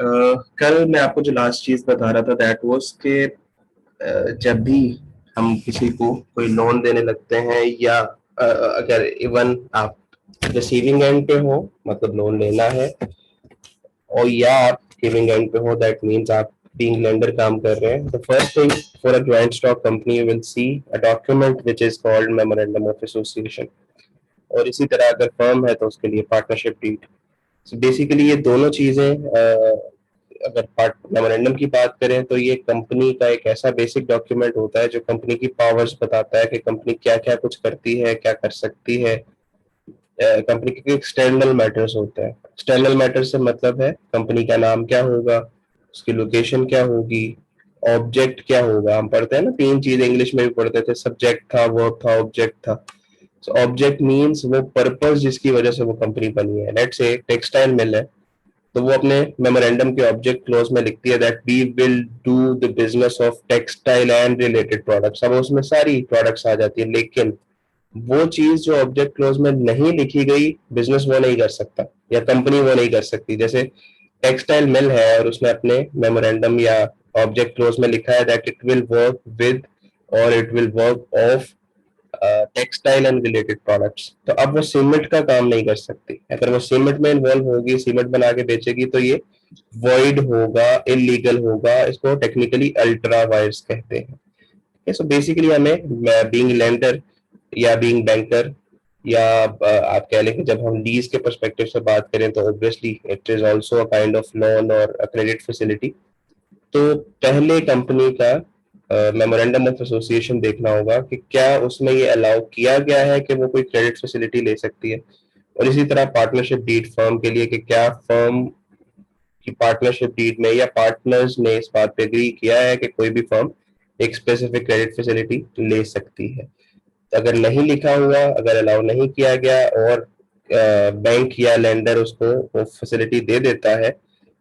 कल मैं आपको जो लास्ट चीज बता रहा था दैट वाज कि जब भी हम किसी को कोई लोन देने लगते हैं या अगर इवन आप रिसीविंग एंड पे हो, मतलब लोन लेना है, और या आप गिविंग एंड पे हो, दैट मींस आप बीइंग लेंडर काम कर रहे हैं। The first thing for a joint stock company you will see a document which is called memorandum of association. और इसी तरह अगर फर्म है तो उसके लिए पार्टनरशिप डीड। सो बेसिकली ये दोनों चीजें, अगर पार्ट मेमोरेंडम की बात करें तो ये कंपनी का एक ऐसा बेसिक डॉक्यूमेंट होता है जो कंपनी की पावर्स बताता है कि कंपनी क्या क्या कुछ करती है, क्या कर सकती है। कंपनी के एक्सटर्नल मैटर्स होते हैं। एक्सटर्नल मैटर से मतलब है कंपनी का नाम क्या होगा, उसकी लोकेशन क्या होगी, ऑब्जेक्ट क्या होगा। हम पढ़ते हैं ना, तीन चीज इंग्लिश में भी पढ़ते थे, सब्जेक्ट था, वर्ब था, ऑब्जेक्ट था। ऑब्जेक्ट मीन्स वो पर्पस जिसकी वजह से वो कंपनी बनी है। लेट्स से टेक्सटाइल मिल है, तो वो अपने मेमोरेंडम के ऑब्जेक्ट क्लोज में लिखती है that we will do the business of textile and related products. अब उसमें सारी प्रोडक्ट्स आ जाती है, लेकिन वो चीज जो ऑब्जेक्ट क्लोज में नहीं लिखी गई, बिजनेस वो नहीं कर सकता या कंपनी वो नहीं कर सकती। जैसे टेक्सटाइल मिल है और उसने अपने मेमोरेंडम या ऑब्जेक्ट क्लोज में लिखा है that it will work with और it will work of textile and related products, तो अब वो सीमेंट का काम नहीं कर सकती। अगर वो सीमेंट में इन्वॉल्व होगी, सीमेंट बना के बेचेगी, तो ये वॉइड होगा, इलीगल होगा। इसको टेक्निकली अल्ट्रा वायर्स कहते हैं। सो बेसिकली हमें बीइंग लेंडर या बीइंग बैंकर या आप कह लें कि जब हम लीज के परस्पेक्टिव से बात करें तो obviously it is also a kind of loan और अ क्रेडिट फैसिलिटी। तो पहले कंपनी का मेमोरेंडम ऑफ एसोसिएशन देखना होगा कि क्या उसमें ये अलाउ किया गया है कि वो कोई क्रेडिट फैसिलिटी ले सकती है। और इसी तरह पार्टनरशिप डीड फर्म के लिए कि क्या फर्म की पार्टनरशिप डीड में या पार्टनर्स ने इस बात पे एग्री किया है कि कोई भी फर्म एक स्पेसिफिक क्रेडिट फैसिलिटी ले सकती है। तो अगर नहीं लिखा हुआ, अगर अलाउ नहीं किया गया और बैंक या लेंडर उसको वो फैसिलिटी दे देता है,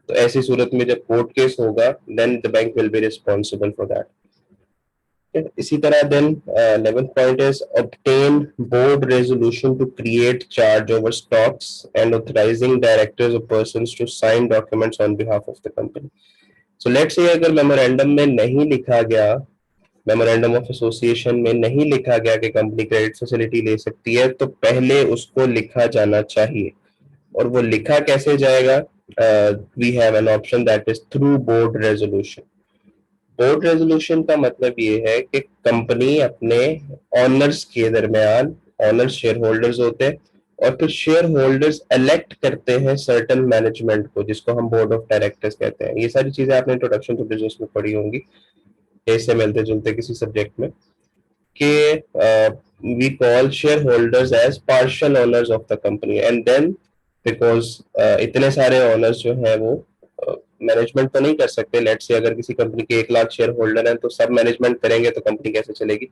तो ऐसी सूरत में जब कोर्ट केस होगा then the bank will be responsible for that. इसी तरह then 11th point is obtain board resolution to create charge over stocks and authorizing directors or persons to sign documents on behalf of the company. So let's say अगर memorandum में नहीं लिखा गया, memorandum of association में नहीं लिखा गया कि कंपनी क्रेडिट फैसिलिटी ले सकती है, तो पहले उसको लिखा जाना चाहिए। और वो लिखा कैसे जाएगा? We have an option that is through board resolution. Board resolution का मतलब ये है कि कंपनी अपने ऑनर्स के दरमियान, ऑनर्स शेयर होल्डर्स होते हैं, और फिर शेयर होल्डर्स इलेक्ट करते हैं सर्टन मैनेजमेंट को, जिसको हम बोर्ड ऑफ डायरेक्टर्स कहते हैं। ये सारी चीजें आपने इंट्रोडक्शन टू बिजनेस में पढ़ी होंगी, इससे मिलते जुलते किसी सब्जेक्ट में, कि we call shareholders as partial owners of the company. And then because इतने सारे ओनर्स जो है वो मैनेजमेंट तो नहीं कर सकते। लेट से अगर किसी कंपनी के 1 लाख शेयर होल्डर हैं तो सब मैनेजमेंट करेंगे तो कंपनी कैसे चलेगी?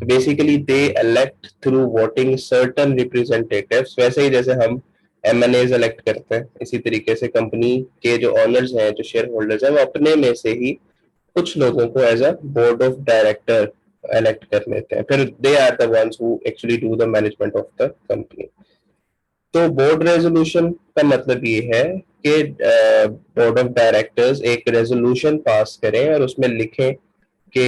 तो basically they elect through voting certain representatives. वैसे ही जैसे हम एमएनएज इलेक्ट करते हैं, इसी तरीके से कंपनी के जो ओनर्स हैं, जो शेयर होल्डर्स हैं, वो अपने में से ही कुछ लोगों को as a board of director elect कर लेते हैं। फिर they are the ones who actually do the management of the company. तो बोर्ड रेजोल्यूशन का मतलब ये है कि बोर्ड ऑफ डायरेक्टर्स एक रेजोल्यूशन पास करें और उसमें लिखें कि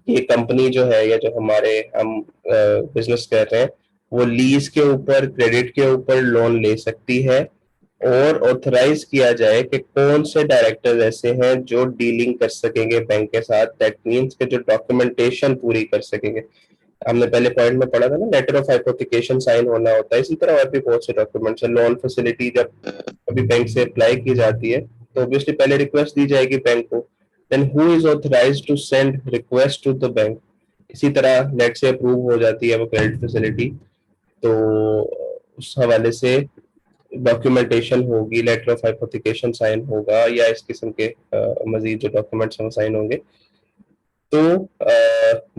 ये कंपनी जो है या जो हमारे हम बिजनेस कर रहे हैं, वो लीज के ऊपर, क्रेडिट के ऊपर लोन ले सकती है। और ऑथराइज किया जाए कि कौन से डायरेक्टर्स ऐसे हैं जो डीलिंग कर सकेंगे बैंक के साथ। दैट मीन्स कि जो डॉक्यूमेंटेशन पूरी कर सकेंगे। हमने पहले पॉइंट में पढ़ा था ना, लेटर ऑफ हाइपोथिकेशन साइन होना होता है। इसी तरह और भी बहुत से डॉक्यूमेंट्स है। लोन फैसिलिटी जब कभी बैंक से अप्लाई की जाती है तो ऑब्वियसली पहले रिक्वेस्ट दी जाएगी बैंक को, then who is authorized to send request to the bank. इसी तरह लेट से अप्रूव हो जाती है वो क्रेडिट फैसिलिटी, तो उस हवाले से डॉक्यूमेंटेशन होगी, लेटर ऑफ हाइपोथिकेशन साइन होगा, या इस किस्म के मजीद जो डॉक्यूमेंट्स हैं वो साइन होंगे। तो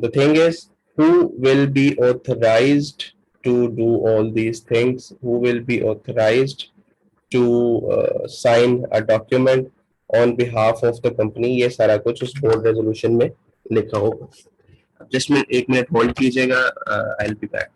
the thing is, who will be authorized to do all these things, who will be authorized to sign a document on behalf of the company, ये सारा कुछ उस बोर्ड रेजोल्यूशन में लिखा होगा। जस्ट में 1 मिनट होल्ड कीजिएगा, I will be back.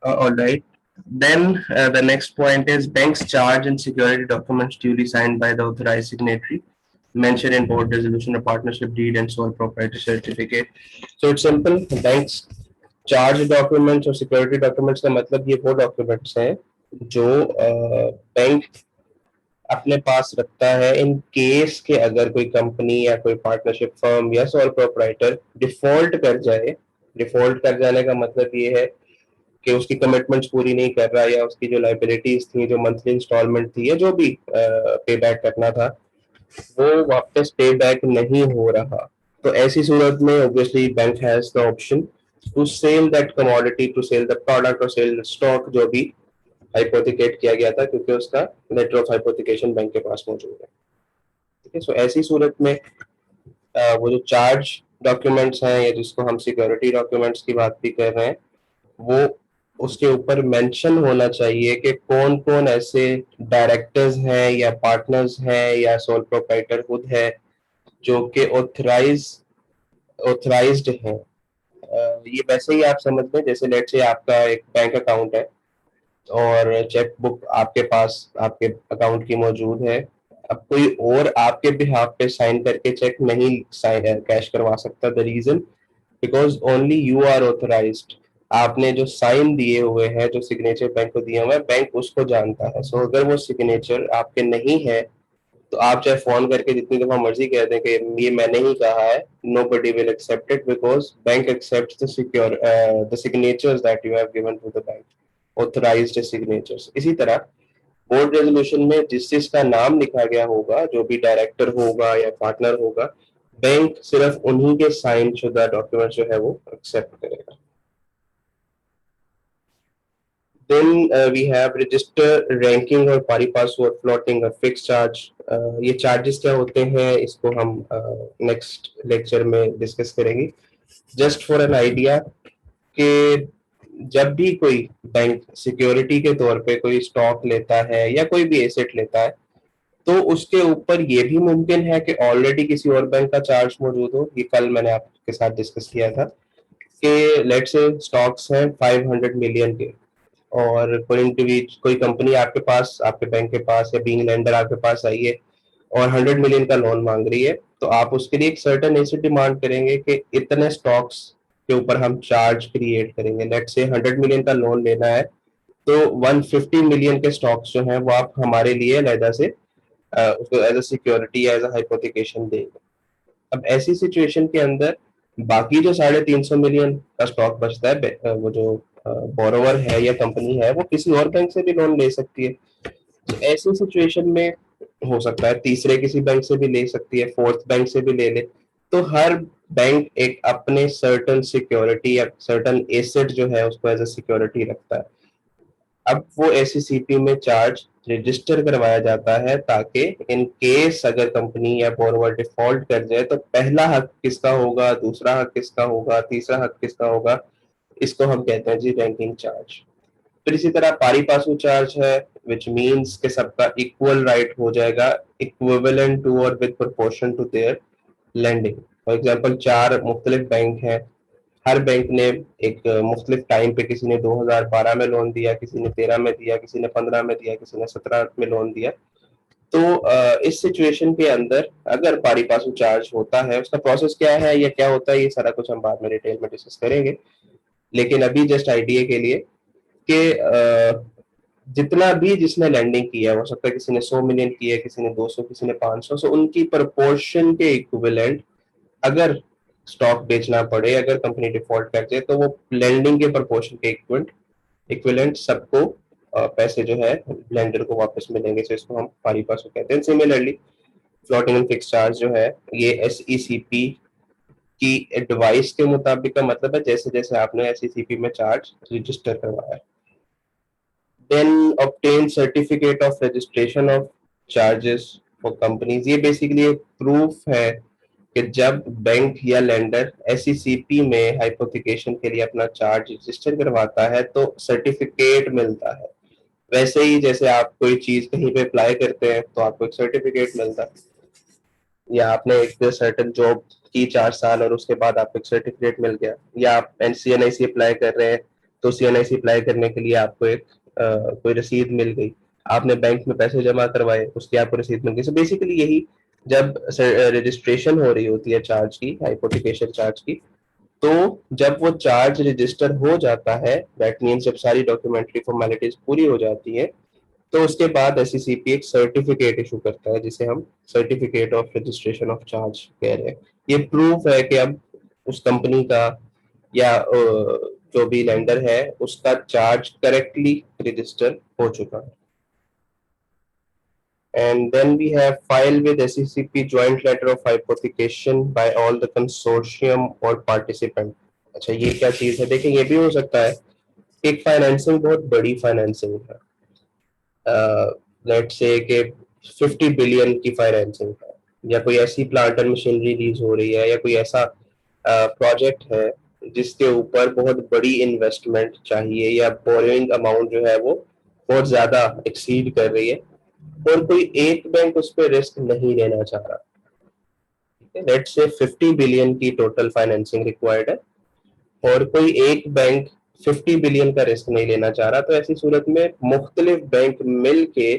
All right. Then the next point is banks charge and security documents duly signed by the authorized signatory, mentioned in board resolution, a partnership deed, and sole proprietor certificate. So it's simple. Banks charge documents और security documents का मतलब ये वो documents हैं जो bank अपने पास रखता है इन केस के अगर कोई कंपनी या कोई पार्टनरशिप फर्म या सोल प्रोप्राइटर डिफॉल्ट कर जाने का मतलब ये है कि उसकी कमिटमेंट्स पूरी नहीं कर रहा या उसकी जो लाइबिलिटीज थी जो मंथली इंस्टॉलमेंट थी या जो भी पे बैक करना था वो वापस पे बैक नहीं हो रहा तो ऐसी सूरत में obviously bank has the option to sell that commodity to sell the product और सेल द स्टॉक जो भी हाइपोथिकेट किया गया था क्योंकि उसका लेटर ऑफ हाइपोथिकेशन बैंक के पास मौजूद है ठीक है सो ऐसी सूरत में वो जो चार्ज डॉक्यूमेंट्स हैं या जिसको हम सिक्योरिटी डॉक्यूमेंट्स की बात भी कर रहे हैं वो उसके ऊपर मेंशन होना चाहिए कि कौन कौन ऐसे डायरेक्टर्स हैं या पार्टनर्स हैं या सोल प्रोप्राइटर खुद है जो कि ऑथराइज्ड हैं ये वैसे ही आप समझ लें जैसे लेट से आपका एक बैंक अकाउंट है और चेक बुक आपके पास आपके अकाउंट की मौजूद है अब कोई और आपके बिहाफ पे साइन करके चेक नहीं कैश करवा सकता the reason because only you are authorized आपने जो साइन दिए हुए हैं जो सिग्नेचर बैंक को दिए हुए हैं बैंक उसको जानता है सो अगर वो सिग्नेचर आपके नहीं है तो आप चाहे फोन करके जितनी दफा मर्जी कह दें कि ये मैंने ही कहा है nobody will accept it because bank accept the signatures that you have given to the bank authorized signatures इसी तरह बोर्ड रेजोल्यूशन में जिस जिसका नाम लिखा गया होगा जो भी डायरेक्टर होगा या पार्टनर होगा बैंक सिर्फ उन्हीं के साइन शुदा डॉक्यूमेंट जो है वो एक्सेप्ट करेगा then we have register ranking और पारी पास और फ्लोटिंग और फिक्स चार्ज ये चार्जेस क्या होते हैं इसको हम नेक्स्ट लेक्चर में डिस्कस करेंगे जस्ट फॉर एन आइडिया कि जब भी कोई बैंक सिक्योरिटी के तौर पे कोई स्टॉक लेता है या कोई भी एसेट लेता है तो उसके ऊपर ये भी मुमकिन है कि ऑलरेडी किसी और बैंक का चार्ज मौजूद हो ये कल मैंने आपके साथ डिस्कस किया था कि लेट से स्टॉक्स हैं 500 मिलियन के और कोई इंडिविजुअल कोई कंपनी आपके पास आपके बैंक के पास या बीइंग लेंडर आपके पास आई है और 100 मिलियन का लोन मांग रही है तो आप उसके लिए एक सर्टेन ऐसी डिमांड करेंगे कि इतने स्टॉक्स के ऊपर हम चार्ज क्रिएट करेंगे लेट से 100 मिलियन का लोन लेना है तो 150 मिलियन के स्टॉक्स जो हैं वो आप हमारे लिए अलहदा से उसको as a security as a hypothecation देंगे अब ऐसी सिचुएशन के अंदर बाकी जो 350 मिलियन का स्टॉक बचता है वो जो बोरोवर है या कंपनी है वो किसी और बैंक से भी लोन ले सकती है तो ऐसी सिचुएशन में हो सकता है तीसरे किसी बैंक से भी ले सकती है फोर्थ बैंक से भी ले ले तो हर बैंक एक अपने सर्टन सिक्योरिटी या सर्टन एसेट जो है उसको एज अ सिक्योरिटी रखता है अब वो एससीसीपी में चार्ज रजिस्टर करवाया जाता है ताकि इन केस अगर कंपनी या बोरोवर डिफॉल्ट कर जाए तो पहला हक किसका होगा दूसरा हक किसका होगा तीसरा हक किसका होगा इसको हम कहते हैं जी रैंकिंग चार्ज फिर इसी तरह पारी पासू चार्ज है विच मीन्स के सबका इक्वल राइट हो जाएगा इक्विवेलेंट टू और with proportion to their lending for example चार मुख्तलिफ बैंक हैं हर बैंक ने एक मुख्तलिफ टाइम पे किसी ने 2012 में लोन दिया किसी ने 13 में दिया किसी ने 15 में दिया किसी ने 17 में लोन दिया तो इस सिचुएशन के अंदर अगर पारी पासू चार्ज होता है उसका प्रोसेस क्या है या क्या होता है ये सारा कुछ हम बाद में डिटेल में डिस्कस करेंगे लेकिन अभी जस्ट आइडिया के लिए कि जितना भी जिसने लैंडिंग किया हो सकता है किसी ने 100 मिलियन किया है किसी ने 200 किसी ने 500 सो उनकी प्रोपोर्शन के इक्विवेलेंट अगर स्टॉक बेचना पड़े अगर कंपनी डिफॉल्ट कर जाए तो वो लेंडिंग के प्रोपोर्शन के इक्विवेलेंट सबको पैसे जो है लेंडर को वापस मिलेंगे तो इसको हम पारी पासू कहते हैं similarly floating and fix charge जो है ये एसईसीपी की एडवाइस के मुताबिक का मतलब है जैसे जैसे आपने एसईसीपी में चार्ज रजिस्टर करवाया then obtain certificate of registration of charges for companies ये बेसिकली एक प्रूफ है कि जब बैंक या लेंडर एसईसीपी में हाइपोथिकेशन के लिए अपना चार्ज रजिस्टर करवाता है तो सर्टिफिकेट मिलता है वैसे ही जैसे आप कोई चीज कहीं पे अप्लाई करते हैं तो आपको एक सर्टिफिकेट मिलता है या आपने एक सर्टेन जॉब की 4 साल और उसके बाद आपको एक सर्टिफिकेट मिल गया या आप एनसीएनआईसी अप्लाई कर रहे हैं तो CNIC अप्लाई करने के लिए आपको एक कोई रसीद मिल गई, आपने बैंक में पैसे जमा करवाए, उसकी आपको रसीद मिल गई। सो बेसिकली यही, जब रजिस्ट्रेशन हो रही होती है चार्ज की, हाइपोथिकेशन चार्ज की, तो जब वो चार्ज रजिस्टर हो जाता है, दैट मीन्स जब सारी डॉक्यूमेंट्री फॉर्मेलिटीज पूरी हो जाती है, तो उसके बाद SCCP एक सर्टिफिकेट इशू करता है, जिसे हम certificate of registration of charge कह रहे हैं। ये प्रूफ है कि अब उस कंपनी का या जो भी लेंडर है उसका चार्ज करेक्टली रजिस्टर हो चुका है। And then we have filed with SCCP joint letter of hypothecation by all the consortium or participant। अच्छा, ये क्या चीज है? देखिए, ये भी हो सकता है एक फाइनेंसिंग बहुत बड़ी फाइनेंसिंग है, लेट्स से कि 50 बिलियन की फाइनेंसिंग है, या कोई ऐसी प्लांट एंड मशीनरी लीज हो रही है, या कोई ऐसा प्रोजेक्ट है जिसके ऊपर बहुत बड़ी इन्वेस्टमेंट चाहिए, या बोरोइंग अमाउंट जो है वो बहुत ज्यादा एक्सीड कर रही है, और कोई एक बैंक उस पर रिस्क नहीं लेना चाह रहा। लेट्स से 50 बिलियन की टोटल फाइनेंसिंग रिक्वायर्ड है और कोई एक बैंक 50 बिलियन का रिस्क नहीं लेना चाह रहा, तो ऐसी सूरत में मुख्तलिफ बैंक मिल के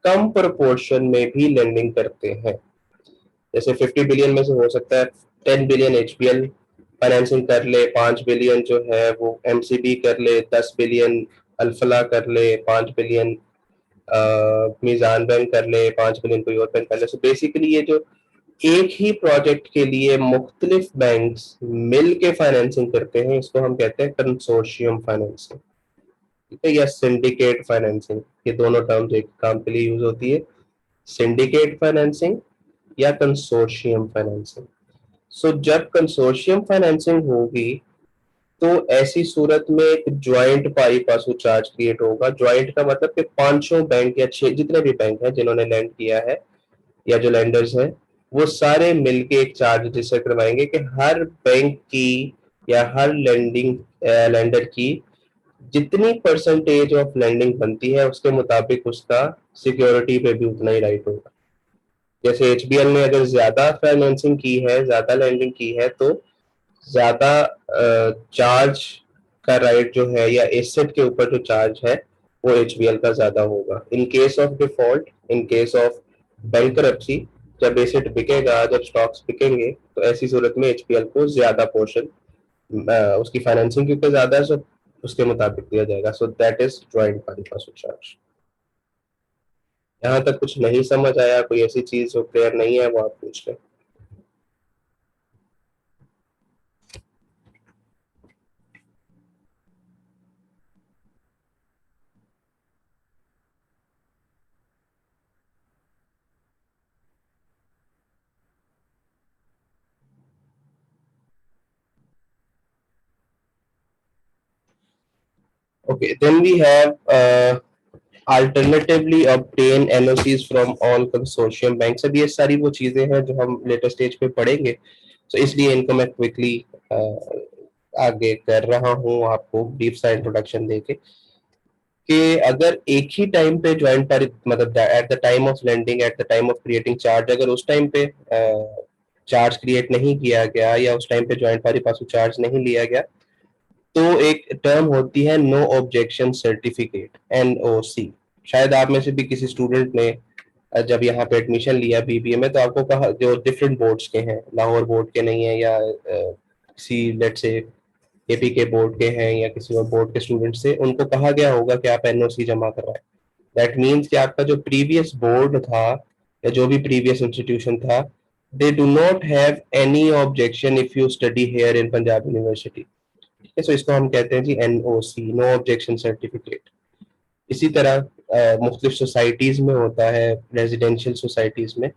कम प्रोपोर्शन में भी लेंडिंग करते हैं। जैसे 50 बिलियन में से हो सकता है 10 बिलियन HBL फाइनेंसिंग कर ले, 5 बिलियन जो है वो MCB कर ले, 10 बिलियन अल्फला कर ले, 5 बिलियन मीजान बैंक कर ले, 5 बिलियन कोई और बैंक कर ले। सो बेसिकली ये जो एक ही प्रोजेक्ट के लिए मुख्तलिफ बैंक्स मिल के फाइनेंसिंग करते हैं, इसको हम कहते हैं कंसोर्शियम फाइनेंसिंग, ठीक है, या सिंडिकेट फाइनेंसिंग। ये दोनों टर्म्स एक काम के लिए यूज होती है, सिंडिकेट फाइनेंसिंग या कंसोर्शियम फाइनेंसिंग। सो जब कंसोर्शियम फाइनेंसिंग होगी तो ऐसी सूरत में एक ज्वाइंट पारी पासू चार्ज क्रिएट होगा। ज्वाइंट का मतलब कि पांचों बैंक या 6 जितने भी बैंक हैं जिन्होंने लैंड किया है, या जो लैंडर्स हैं, वो सारे मिलके एक चार्ज रजिस्टर करवाएंगे कि हर बैंक की या हर लैंडर की जितनी परसेंटेज ऑफ लैंडिंग बनती है उसके मुताबिक उसका सिक्योरिटी पे भी उतना ही राइट होगा। जैसे HBL ने अगर ज्यादा फाइनेंसिंग की है, ज्यादा लैंडिंग की है, तो ज्यादा चार्ज का राइट जो है, या एसेट के ऊपर जो चार्ज है, वो HBL का ज्यादा होगा। In case of default, in case of bankruptcy, जब एसेट बिकेगा, जब स्टॉक्स बिकेंगे, तो ऐसी सूरत में HBL को ज्यादा पोर्शन उसकी फाइनेंसिंग क्योंकि ज्यादा है, सो उसके मुताबिक दिया जाएगा। सो दैट इज ज्वाइंट पारी पासू चार्ज। यहाँ तक कुछ नहीं समझ आया, कोई ऐसी चीज जो क्लियर नहीं है वो आप पूछ लें। Okay, then we have alternatively obtain NOCs from all consortium banks। अब ये सारी वो चीजें हैं जो हम लेटर स्टेज पे पढ़ेंगे, तो इसलिए इनको मैं क्विकली आगे कर रहा हूँ आपको ब्रीफ सा इंट्रोडक्शन देके, कि अगर एक ही टाइम पे ज्वाइंट पारी, मतलब eight the time of lending, eight the time of creating charge, अगर उस टाइम पे चार्ज क्रिएट नहीं किया गया या उस टाइम पे ज्वाइंट पारी पासू चार्ज नहीं लिया गया, तो एक टर्म होती है नो ऑब्जेक्शन सर्टिफिकेट, NOC। शायद आप में से भी किसी स्टूडेंट ने जब यहाँ पे एडमिशन लिया BBA में, तो आपको कहा, जो डिफरेंट बोर्ड्स के हैं, लाहौर बोर्ड के नहीं है, या किसी लेट से AP के बोर्ड के हैं, या किसी और बोर्ड के स्टूडेंट से, उनको कहा गया होगा कि आप NOC जमा करवाएं। दैट मीन्स कि आपका जो प्रीवियस बोर्ड था या जो भी प्रीवियस इंस्टीट्यूशन था, they do not have any objection if you study here in Punjab university. So इसको हम कहते हैं जी NOC, नो ऑब्जेक्शन सर्टिफिकेट। इसी तरह मुख्तलिफ सोसाइटीज में होता है, रेजिडेंशियल सोसाइटीज में,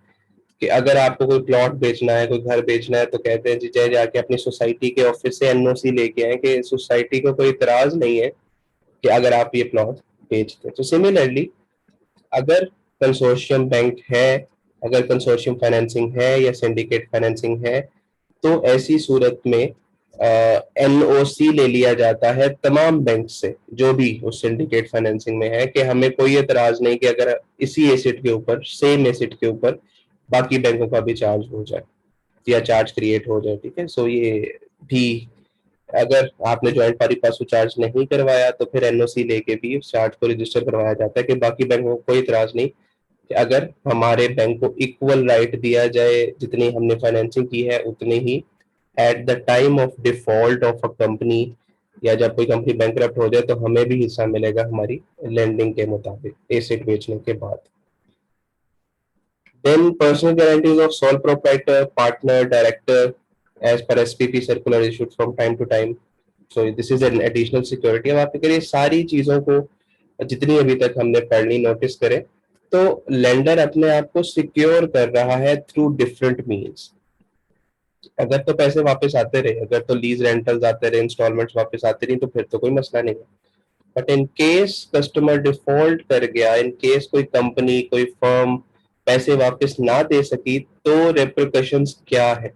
कि अगर आपको कोई प्लॉट बेचना है, कोई घर बेचना है, तो कहते हैं जी चाहे जाके अपनी सोसाइटी के ऑफिस से NOC लेके आए कि सोसाइटी को कोई इतराज नहीं है कि अगर आप ये प्लॉट बेचते हैं। तो सिमिलरली, अगर कंसोर्शियम बैंक है, अगर कंसोर्शियम फाइनेंसिंग है या सिंडिकेट फाइनेंसिंग है, तो ऐसी सूरत में NOC ले लिया जाता है तमाम बैंक से जो भी उस सिंडिकेट फाइनेंसिंग में है, कि हमें कोई एतराज नहीं कि अगर इसी एसेट के ऊपर, सेम एसेट के ऊपर बाकी बैंकों का भी चार्ज हो जाए या चार्ज क्रिएट हो जाए, ठीक है। सो ये भी अगर आपने ज्वाइंट पारी पासो चार्ज नहीं करवाया तो फिर एनओसी लेके भी उस चार्ज को रजिस्टर करवाया जाता है कि बाकी बैंकों को कोई इतराज नहीं कि अगर हमारे बैंक को इक्वल राइट दिया जाए, जितनी हमने फाइनेंसिंग की है उतनी ही at the time of default of a company, या जब कोई कंपनी बैंकरप्ट हो जाए तो हमें भी हिस्सा मिलेगा हमारी लेंडिंग के मुताबिक एसेट बेचने के बाद। Then personal guarantees of sole proprietor, partner, director, as per SPP circular issued from time to time. So this is an additional security. अब आप करिए सारी चीजों को जितनी अभी तक हमने पढ़ ली नोटिस करें, तो लेंडर अपने आप को सिक्योर कर रहा है थ्रू डिफरेंट मीन्स। अगर तो पैसे वापस आते रहे, अगर तो लीज रेंटल्स आते रहे, इंस्टॉलमेंट्स वापस आते रही, तो फिर तो कोई मसला नहीं है। But in case customer default कर गया, इन केस कोई कंपनी कोई फर्म पैसे वापस ना दे सकी, तो रेप्रिकॉशंस क्या है,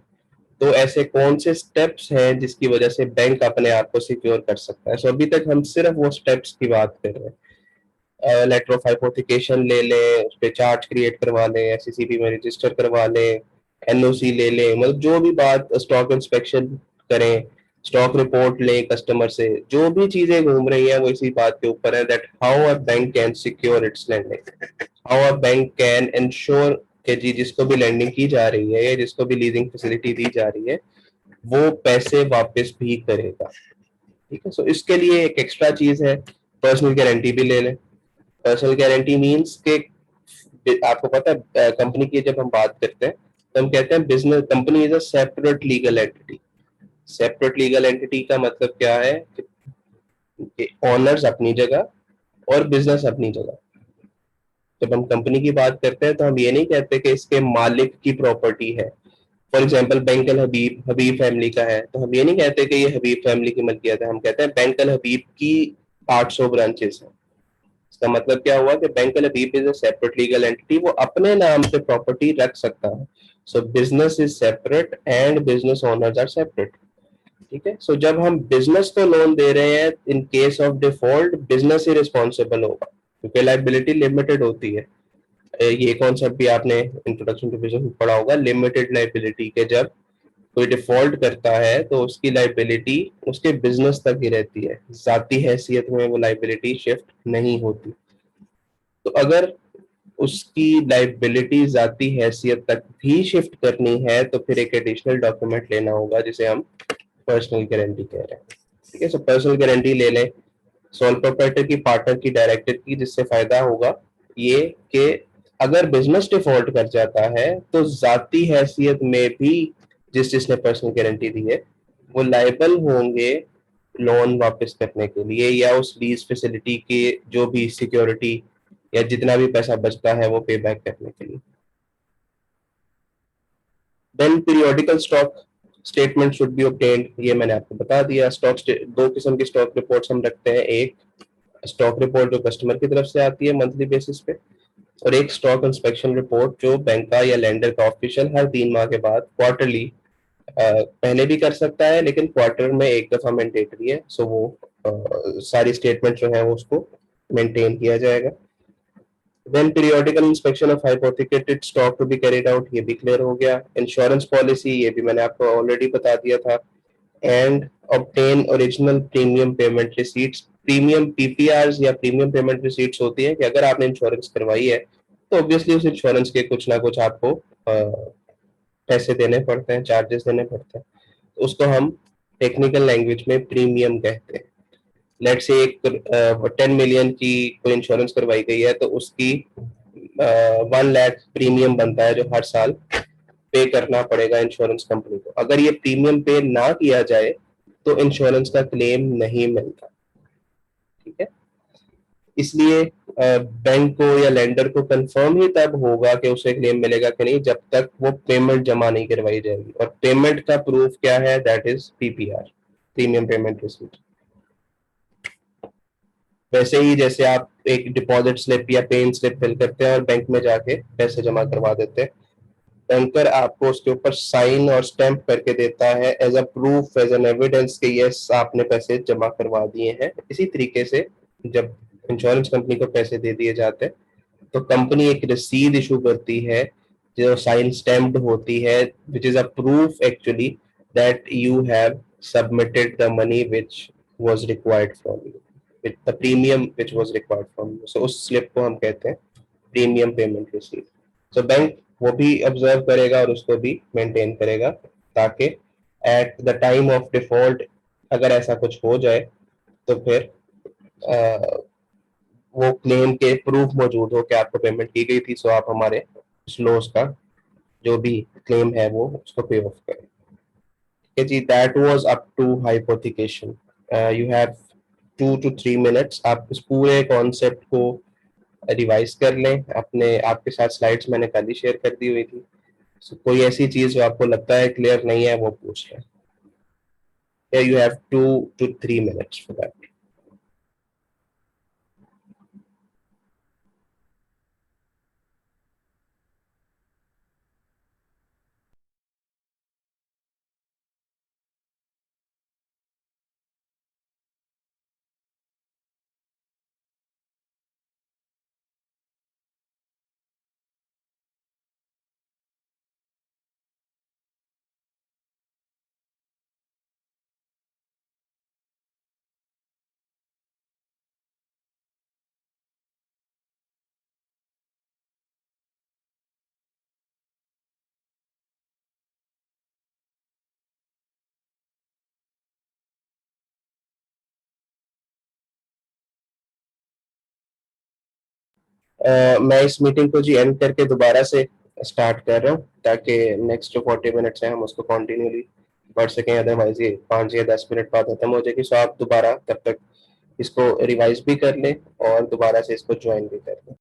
तो ऐसे कौन से स्टेप्स हैं जिसकी वजह से बैंक अपने आप को सिक्योर कर सकता है। सो अभी तक हम सिर्फ वो स्टेप्स की बात कर रहे हैं। लेटर ऑफ हाइपोथिकेशन ले लें, उस पर चार्ज क्रिएट करवा लें, एससीसीपी में रजिस्टर करवा लें, एनओसी ले लें, मतलब जो भी बात, स्टॉक इंस्पेक्शन करें, स्टॉक रिपोर्ट लें कस्टमर से, जो भी चीजें घूम रही हैं वो इसी बात के ऊपर है that how a bank can secure its lending, how a bank can ensure कि जी जिसको भी लैंडिंग की जा रही है या जिसको भी लीजिंग फैसिलिटी दी जा रही है वो पैसे वापस भी करेगा। ठीक है, सो इसके लिए एक एक्स्ट्रा चीज है, पर्सनल गारंटी भी ले लें। पर्सनल गारंटी मींस के आपको पता है कंपनी की जब हम बात करते हैं तो हम कहते हैं business company is a separate legal entity. Separate legal entity का मतलब क्या है कि ओनर्स अपनी जगह और बिजनेस अपनी जगह। जब हम कंपनी की बात करते हैं तो हम ये नहीं कहते कि इसके मालिक की प्रॉपर्टी है। For example bank Al Habib Habib family का है, तो हम ये नहीं कहते कि ये हबीब फैमिली की मलकियत है, हम कहते हैं बैंक अल हबीब की 800 ब्रांचेस हैं। इसका मतलब क्या हुआ कि bank Al Habib is a separate legal entity, वो अपने नाम पे प्रॉपर्टी रख सकता है। So business is separate and business owners are separate. ठीक है, सो जब हम बिजनेस को लोन दे रहे हैं in case of default business he responsible होगा क्योंकि लाइबिलिटी लिमिटेड होती है। ये कॉन्सेप्ट भी आपने इंट्रोडक्शन टू बिजनेस में पढ़ा होगा, लिमिटेड लाइबिलिटी के जब कोई डिफॉल्ट करता है तो उसकी लाइबिलिटी उसके बिजनेस तक ही रहती है, जाती हैसियत में वो लाइबिलिटी शिफ्ट नहीं होती। तो अगर उसकी लाइबिलिटी जाती हैसियत तक भी शिफ्ट करनी है तो फिर एक एडिशनल डॉक्यूमेंट लेना होगा जिसे हम पर्सनल गारंटी कह रहे हैं। ठीक है, सो पर्सनल गारंटी ले लें सोल प्रोप्राइटर की, पार्टनर की, डायरेक्टर की, जिससे फायदा होगा ये कि अगर बिजनेस डिफॉल्ट कर जाता है तो जाती हैसियत में भी जिसने पर्सनल गारंटी दी है वो लायबल होंगे लोन वापस करने के लिए या उस लीज फैसिलिटी के जो भी सिक्योरिटी या जितना भी पैसा बचता है वो पे बैक करने के लिए। Then periodical stock statement should be obtained, ये मैंने आपको बता दिया। दो किस्म की स्टॉक रिपोर्ट्स हम रखते हैं, एक स्टॉक रिपोर्ट जो कस्टमर की तरफ से आती है मंथली बेसिस पे, और एक स्टॉक इंस्पेक्शन रिपोर्ट जो बैंक का या लेंडर का ऑफिशियल हर 3 माह के बाद क्वार्टरली, पहले भी कर सकता है लेकिन क्वार्टर में एक दफा मैंडेटरी है, सो वो सारी स्टेटमेंट जो है वो उसको मेंटेन किया जाएगा। Then periodical inspection of hypothecated stock to be carried out, ये भी क्लियर हो गया। इंश्योरेंस पॉलिसी, ये भी मैंने आपको ऑलरेडी बता दिया था। And obtain original premium payment receipts, premium PPR या प्रीमियम पेमेंट रिसीट्स होती है कि अगर आपने इंश्योरेंस करवाई है तो ऑब्वियसली उस इंश्योरेंस के कुछ ना कुछ आपको पैसे देने पड़ते हैं, चार्जेस देने पड़ते हैं, तो उसको हम टेक्निकल लैंग्वेज में प्रीमियम कहते हैं। लेट से एक 10 मिलियन की कोई इंश्योरेंस करवाई गई है तो उसकी 1 लाख प्रीमियम बनता है जो हर साल पे करना पड़ेगा इंश्योरेंस कंपनी को। अगर ये प्रीमियम पे ना किया जाए तो इंश्योरेंस का क्लेम नहीं मिलता। ठीक है, इसलिए बैंक को या लेंडर को कंफर्म ही तब होगा कि उसे क्लेम मिलेगा कि नहीं जब तक वो पेमेंट जमा नहीं करवाई जाएगी, और पेमेंट का प्रूफ क्या है, that is PPR, premium payment receipt. वैसे ही जैसे आप एक डिपॉजिट स्लिप या पेन स्लिप फिल करते हैं और बैंक में जाके पैसे जमा करवा देते हैं, बैंकर आपको उसके ऊपर साइन और स्टैंप करके देता है as a proof, as an evidence कि यस आपने पैसे जमा करवा दिए हैं। इसी तरीके से जब इंश्योरेंस कंपनी को पैसे दे दिए जाते हैं तो कंपनी एक रसीद इशू करती है जो साइन स्टैम्प्ड होती है, which is a proof actually that you have submitted the money which was required from you, with the premium which was required from you. So उस slip को हम कहते हैं premium payment receipt. So bank वो भी observe करेगा और उसको भी मेंटेन करेगा, ताकि eight the time of default अगर ऐसा कुछ हो जाए तो फिर वो क्लेम के प्रूफ मौजूद हो कि आपको पेमेंट की गई थी, सो आप हमारे उस लॉस का जो भी क्लेम है वो उसको पे ऑफ करें. Okay, जी, that was up to hypothecation. You have 2 to 3 minutes. आप इस पूरे कॉन्सेप्ट को रिवाइज कर लें. अपने आपके साथ स्लाइड्स मैंने कल ही शेयर कर दी हुई थी. So, कोई ऐसी चीज जो आपको लगता है क्लियर नहीं है वो पूछ लें. You have 2 to 3 minutes for that. मैं इस मीटिंग को जी एंड करके दोबारा से स्टार्ट कर रहा हूँ, ताकि नेक्स्ट जो 40 मिनट्स है हम उसको कंटिन्यूली पढ़ सकें. अदरवाइज ये 5 या 10 मिनट बाद खत्म हो जाएगी. सो आप दोबारा तब तक इसको रिवाइज भी कर लें और दोबारा से इसको ज्वाइन भी कर लें.